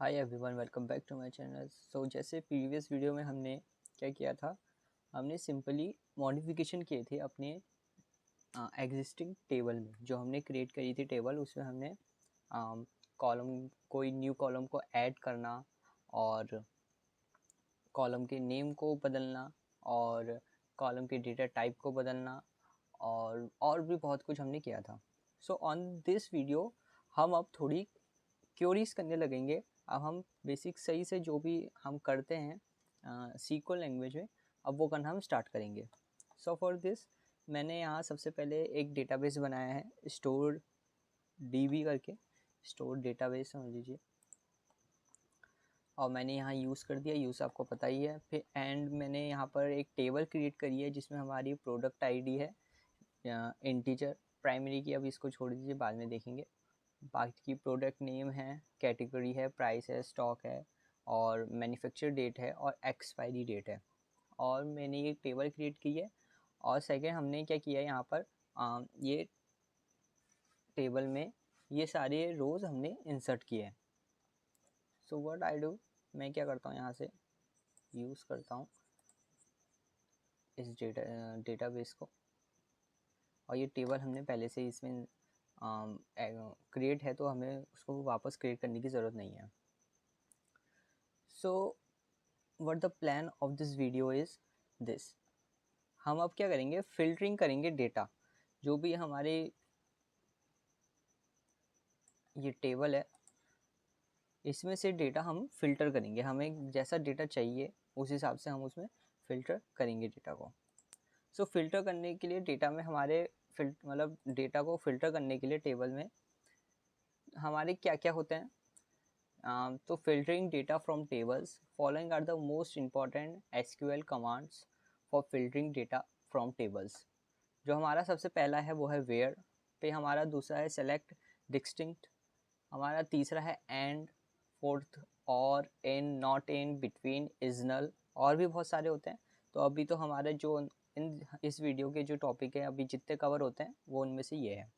Hi everyone, welcome back to my channel. So जैसे previous video में हमने क्या किया था, हमने सिंपली मॉडिफिकेशन किए थे अपने एग्जिस्टिंग टेबल में। जो हमने क्रिएट करी थी टेबल, उसमें हमने कॉलम, कोई न्यू कॉलम को ऐड करना और कॉलम के नेम को बदलना और कॉलम के डेटा टाइप को बदलना और भी बहुत कुछ हमने किया था। सो ऑन दिस वीडियो हम अब थोड़ी क्योरीज करने लगेंगे। अब हम बेसिक सही से जो भी हम करते हैं SQL लैंग्वेज में, अब वो करना हम स्टार्ट करेंगे। सो फॉर दिस मैंने यहाँ सबसे पहले एक डेटाबेस बनाया है, स्टोर DB करके, स्टोर डेटाबेस समझ लीजिए। और मैंने यहाँ यूज़ कर दिया, यूज़ आपको पता ही है। फिर एंड मैंने यहाँ पर एक टेबल क्रिएट करी है जिसमें हमारी प्रोडक्ट ID है इंटीजर प्राइमरी की। अब इसको छोड़ दीजिए, बाद में देखेंगे। बाकी प्रोडक्ट नेम है, कैटेगरी है, प्राइस है, स्टॉक है और मैन्युफैक्चर डेट है और एक्सपायरी डेट है। और मैंने ये टेबल क्रिएट की है। और सेकेंड हमने क्या किया है, यहाँ पर ये टेबल में ये सारे रोज़ हमने इंसर्ट किए हैं। सो व्हाट आई डू, मैं क्या करता हूँ, यहाँ से यूज़ करता हूँ इस डेटाबेस को। और ये टेबल हमने पहले से इसमें क्रिएट है, तो हमें उसको वापस क्रिएट करने की ज़रूरत नहीं है। So what the plan of this video is this. हम अब क्या करेंगे, फिल्टरिंग करेंगे डेटा। जो भी हमारे ये टेबल है, इसमें से डेटा हम फिल्टर करेंगे। हमें जैसा डेटा चाहिए उस हिसाब से हम उसमें फिल्टर करेंगे डेटा को। सो फिल्टर करने के लिए डेटा में हमारे मतलब डेटा को फिल्टर करने के लिए टेबल में हमारे क्या क्या होते हैं। तो filtering data from tables, following are the most important SQL commands for filtering data from tables. जो हमारा सबसे पहला है वो है वेयर, पे हमारा दूसरा है सेलेक्ट डिस्टिंक्ट, हमारा तीसरा है and, fourth or, in, not in, between, is null, और भी बहुत सारे होते हैं। तो अभी तो हमारे जो इस वीडियो के जो टॉपिक है अभी जितने कवर होते हैं वो उनमें से ये है।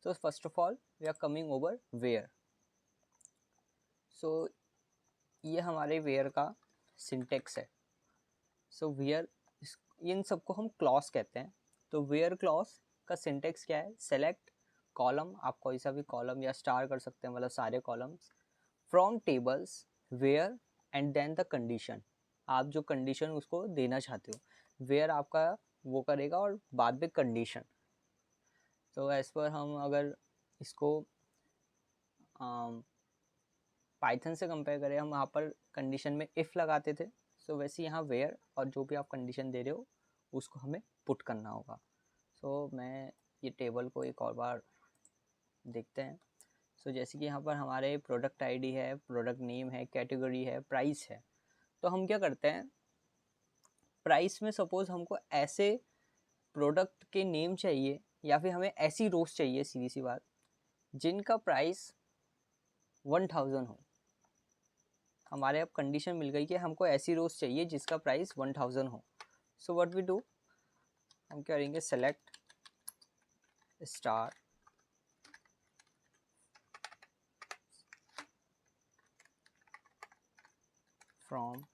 तो first of all we are coming over where. So ये हमारे वेयर का सिंटेक्स है। सो वेयर, इन सबको हम क्लॉज कहते हैं। तो वेयर क्लॉज का सिंटेक्स क्या है, सेलेक्ट कॉलम, आप कोई सा भी कॉलम या स्टार कर सकते हैं, मतलब सारे columns, from tables where and then the condition. आप जो कंडीशन उसको देना चाहते हो, वेयर आपका वो करेगा और बाद में कंडीशन। तो एज पर हम अगर इसको पाइथन से कंपेयर करें, हम वहाँ पर कंडीशन में इफ़ लगाते थे। सो वैसे यहाँ वेयर और जो भी आप कंडीशन दे रहे हो उसको हमें पुट करना होगा। सो मैं ये टेबल को एक और बार देखते हैं। सो जैसे कि यहाँ पर हमारे प्रोडक्ट ID है, प्रोडक्ट नेम है, कैटेगरी है, प्राइस है। तो हम क्या करते हैं, प्राइस में सपोज़ हमको ऐसे प्रोडक्ट के नेम चाहिए या फिर हमें ऐसी रोज चाहिए, सीधी सी बात, जिनका प्राइस 1000 हो। हमारे अब कंडीशन मिल गई कि हमको ऐसी रोज चाहिए जिसका प्राइस 1000 हो। सो व्हाट वी डू, हम क्या करेंगे, सेलेक्ट स्टार फ्रॉम,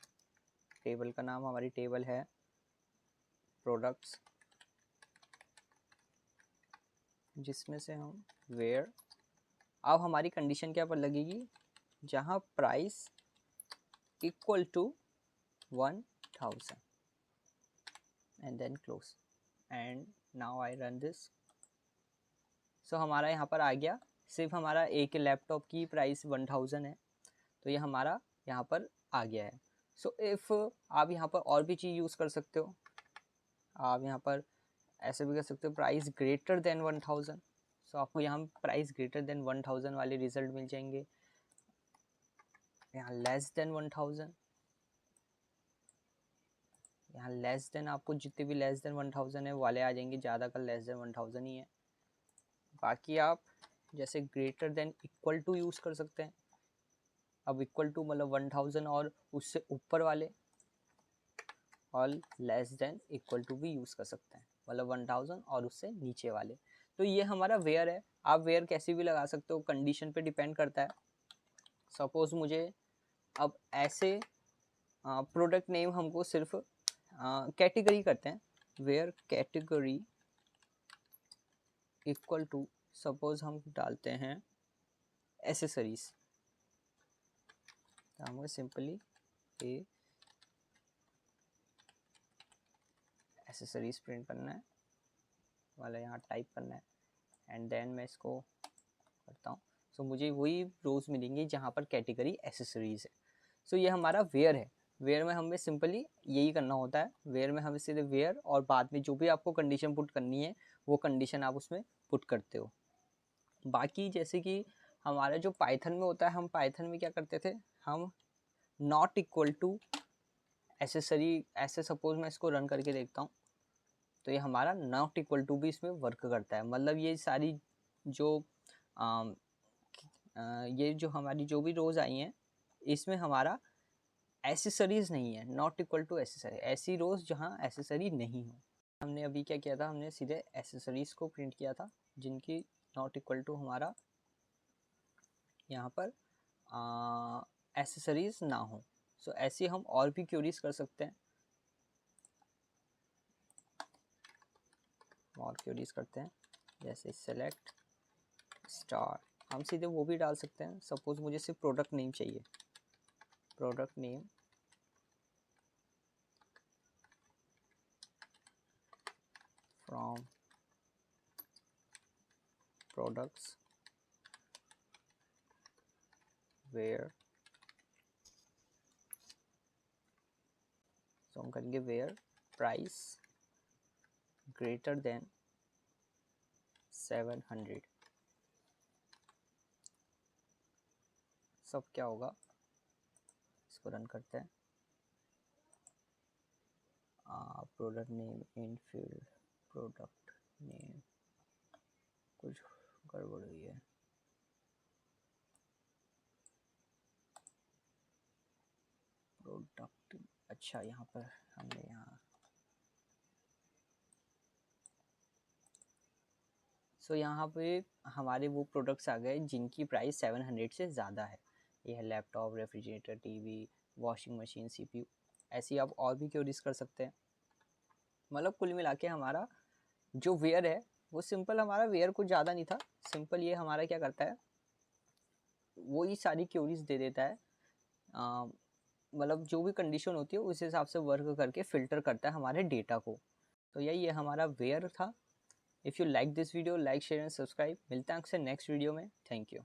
टेबल का नाम हमारी टेबल है प्रोडक्ट्स, जिसमें से हम वेयर। अब हमारी कंडीशन क्या पर लगेगी, जहाँ price equal to 1000 and then close. And now I run this. So हमारा यहाँ पर आ गया, सिर्फ हमारा एक लैपटॉप की प्राइस 1000 है, तो ये हमारा यहाँ पर आ गया है। सो इफ़ आप यहाँ पर और भी चीज़ यूज़ कर सकते हो, आप यहाँ पर ऐसे भी कर सकते हो, प्राइस ग्रेटर देन 1000। सो आपको यहाँ प्राइस ग्रेटर देन 1000 वाले रिजल्ट मिल जाएंगे। यहाँ लेस देन 1000, यहाँ लेस देन, आपको जितने भी लेस देन 1000 है वाले आ जाएंगे, ज़्यादा का लेस देन 1000 ही है। बाकी आप जैसे greater than equal to use कर सकते हैं। अब इक्वल टू मतलब 1000 और उससे ऊपर वाले, और लेस देन इक्वल टू भी यूज़ कर सकते हैं, मतलब 1000 और उससे नीचे वाले। तो ये हमारा वेयर है। आप वेयर कैसे भी लगा सकते हो, कंडीशन पे डिपेंड करता है। सपोज़ मुझे अब ऐसे प्रोडक्ट नेम हमको सिर्फ कैटेगरी करते हैं, where category equal to, suppose हम डालते हैं एसेसरीज, तो हमें सिंपली ए एसेसरीज प्रिंट करना है वाला, यहाँ टाइप करना है एंड देन मैं इसको करता हूँ। सो मुझे वही रोज मिलेंगे जहाँ पर कैटेगरी एसेसरीज है। सो ये हमारा वेयर है। वेयर में हमें सिंपली यही करना होता है, वेयर में हमें सिर्फ वेयर और बाद में जो भी आपको कंडीशन पुट करनी है वो कंडीशन आप उसमें पुट करते हो। बाकी जैसे कि हमारा जो पाइथन में होता है, हम पाइथन में क्या करते थे, हम नॉट इक्वल टू एसेसरी, ऐसे सपोज मैं इसको रन करके देखता हूँ तो ये हमारा नॉट इक्वल टू भी इसमें वर्क करता है। मतलब ये सारी जो ये जो हमारी जो भी रोज आई हैं इसमें हमारा एसेसरीज नहीं है, नॉट इक्वल टू एसेसरी, ऐसी रोज जहाँ एसेसरी नहीं हो। हमने अभी क्या किया था, हमने सीधे एसेसरीज को प्रिंट किया था जिनकी नॉट इक्वल टू हमारा यहाँ पर एसेसरीज ना हो। सो ऐसे हम और भी क्वेरीज कर सकते हैं, और क्वेरीज करते हैं जैसे सेलेक्ट स्टार, हम सीधे वो भी डाल सकते हैं। सपोज मुझे सिर्फ प्रोडक्ट नेम चाहिए, product name from products where, तो हम करेंगे वेयर प्राइस ग्रेटर देन 700। सब क्या होगा, इसको रन करते हैं। Product name in field, product name, कुछ गड़बड़ हुई है। प्रोडक्ट, अच्छा यहाँ पर हमने यहाँ सो यहाँ पे हमारे वो प्रोडक्ट्स आ गए जिनकी प्राइस 700 से ज़्यादा है। ये है laptop, refrigerator, TV, washing machine, CPU, ऐसी आप और भी क्वेरीज कर सकते हैं। मतलब कुल मिला के हमारा जो वेयर है वो सिंपल, हमारा वेयर कुछ ज़्यादा नहीं था, सिंपल ये हमारा क्या करता है, वही सारी क्वेरीज दे देता है। मतलब जो भी कंडीशन होती है उस हिसाब से वर्क करके फिल्टर करता है हमारे डेटा को। तो यही हमारा वेयर था। If you like this video, like, share and subscribe. मिलते हैं आपसे नेक्स्ट वीडियो में। Thank you.